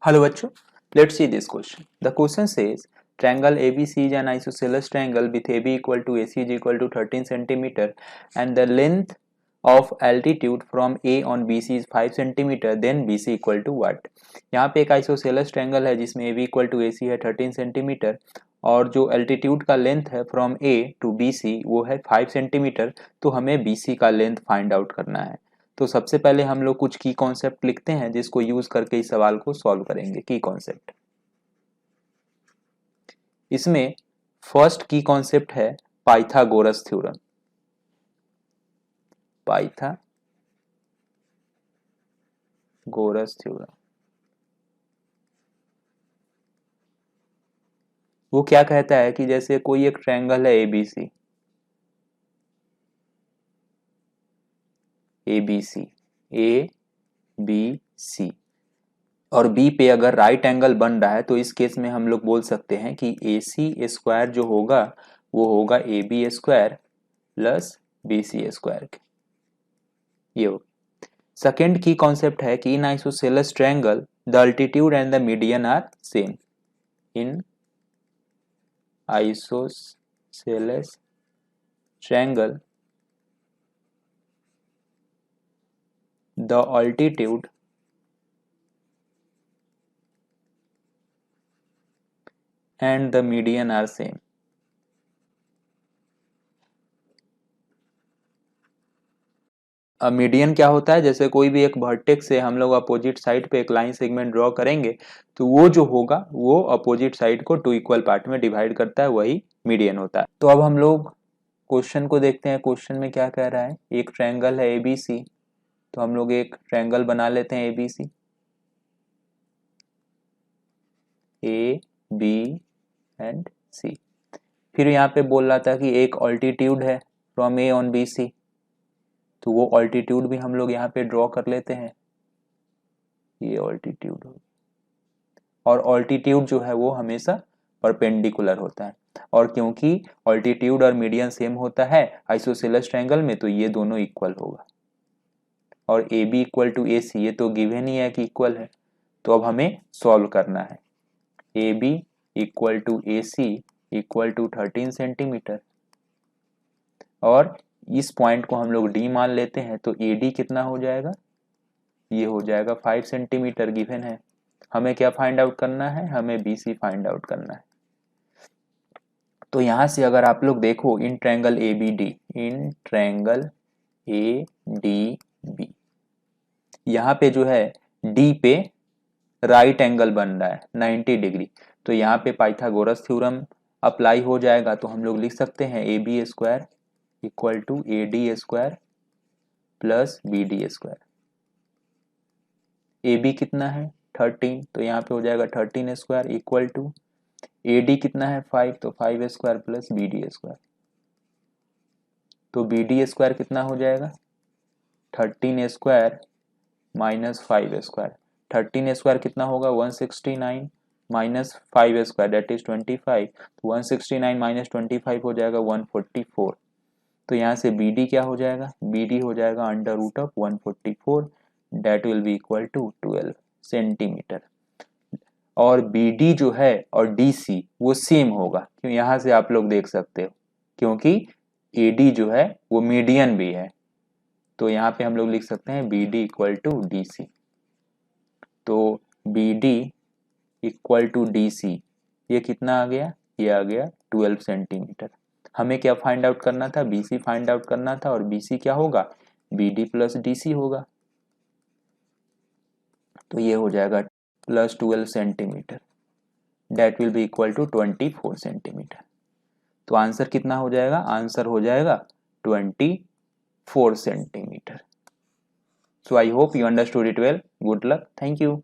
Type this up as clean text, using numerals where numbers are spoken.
Hello bachcho, let's see this question. The question says triangle ABC is an isosceles triangle with AB equal to AC is equal to 13 centimeter and the length of altitude from A on BC is 5 centimeter. Then BC equal to what? यहाँ पे एक isosceles triangle है जिसमें AB equal to AC है 13 centimetre और जो altitude का length है फ्रॉम A टू BC वो है 5 सेंटीमीटर। तो हमें BC का लेंथ फाइंड आउट करना है। तो सबसे पहले हम लोग कुछ की कॉन्सेप्ट लिखते हैं जिसको यूज करके इस सवाल को सॉल्व करेंगे। की कॉन्सेप्ट, इसमें फर्स्ट की कॉन्सेप्ट है पाइथागोरस थ्योरम। पाइथागोरस थ्योरम वो क्या कहता है कि जैसे कोई एक ट्रायंगल है एबीसी, ए बी सी और बी पे अगर राइट एंगल बन रहा है तो इस केस में हम लोग बोल सकते हैं कि ए सी स्क्वायर जो होगा वो होगा A B square plus B C square. ये हो सेकेंड की कॉन्सेप्ट है कि in isosceles triangle the altitude and the median are same. In isosceles triangle the altitude and the median are same। अब मीडियन क्या होता है, जैसे कोई भी एक वर्टेक्स से हम लोग अपोजिट साइड पे एक लाइन सेगमेंट ड्रॉ करेंगे तो वो जो होगा वो अपोजिट साइड को टू इक्वल पार्ट में डिवाइड करता है, वही मीडियन होता है। तो अब हम लोग क्वेश्चन को देखते हैं। क्वेश्चन में क्या कह रहा है, एक ट्रायंगल है एबीसी, तो हम लोग एक ट्रायंगल बना लेते हैं एबीसी, ए बी एंड सी। फिर यहाँ पे बोल रहा था कि एक ऑल्टीट्यूड है from A on B C, तो वो ऑल्टीट्यूड भी हम लोग यहाँ पे ड्रॉ कर लेते हैं। ये ऑल्टीट्यूड हो और ऑल्टीट्यूड जो है वो हमेशा परपेंडिकुलर होता है और क्योंकि ऑल्टीट्यूड और मीडियन सेम होता है आइसोसेलेस ट्रायंगल में तो ये दोनों इक्वल होगा। और ए बी इक्वल टू ए सी ये तो गिवन ही है कि इक्वल है। तो अब हमें सॉल्व करना है। A B equal to A C equal to 13 centimetre और इस पॉइंट को हम लोग डी मान लेते हैं तो ए डी कितना हो जाएगा, ये हो जाएगा 5 सेंटीमीटर गिवन है। हमें क्या फाइंड आउट करना है, हमें बी सी फाइंड आउट करना है। तो यहां से अगर आप लोग देखो in triangle A B D, in triangle A D B, यहाँ पे जो है डी पे राइट एंगल बन रहा है 90 डिग्री, तो यहाँ पे पाइथागोरस थ्योरम अप्लाई हो जाएगा। तो हम लोग लिख सकते हैं A B square equal to A D square plus B D square. A B कितना है 13, तो यहाँ पे हो जाएगा 13 square equal to A D कितना है 5, तो 5 square plus B D square. तो बी डी स्क्वायर कितना हो जाएगा 13 स्क्वायर माइनस 5 स्क्वायर। 13 स्क्वायर कितना होगा 169 माइनस 5 स्क्वायर दैट इज 25, तो 169 माइनस 25 हो जाएगा 144। तो यहाँ से बी डी क्या हो जाएगा, बी डी हो जाएगा under root of 144 that will be equal to 12 centimetre. और बी डी जो है और डी सी वो सेम होगा, क्यों यहाँ से आप लोग देख सकते हो क्योंकि ए डी जो है वो मीडियन भी है। तो यहाँ पे हम लोग लिख सकते हैं B D equal to D C. तो B D equal to D C ये कितना आ गया, ये आ गया 12 सेंटीमीटर। हमें क्या फाइंड आउट करना था, बी सी फाइंड आउट करना था और बी सी क्या होगा B D plus D C होगा। तो ये हो जाएगा plus 12 centimetre that will be equal to 24 centimetre. तो आंसर कितना हो जाएगा, आंसर हो जाएगा 24 centimetre. So I hope you understood it well. Good luck. Thank you.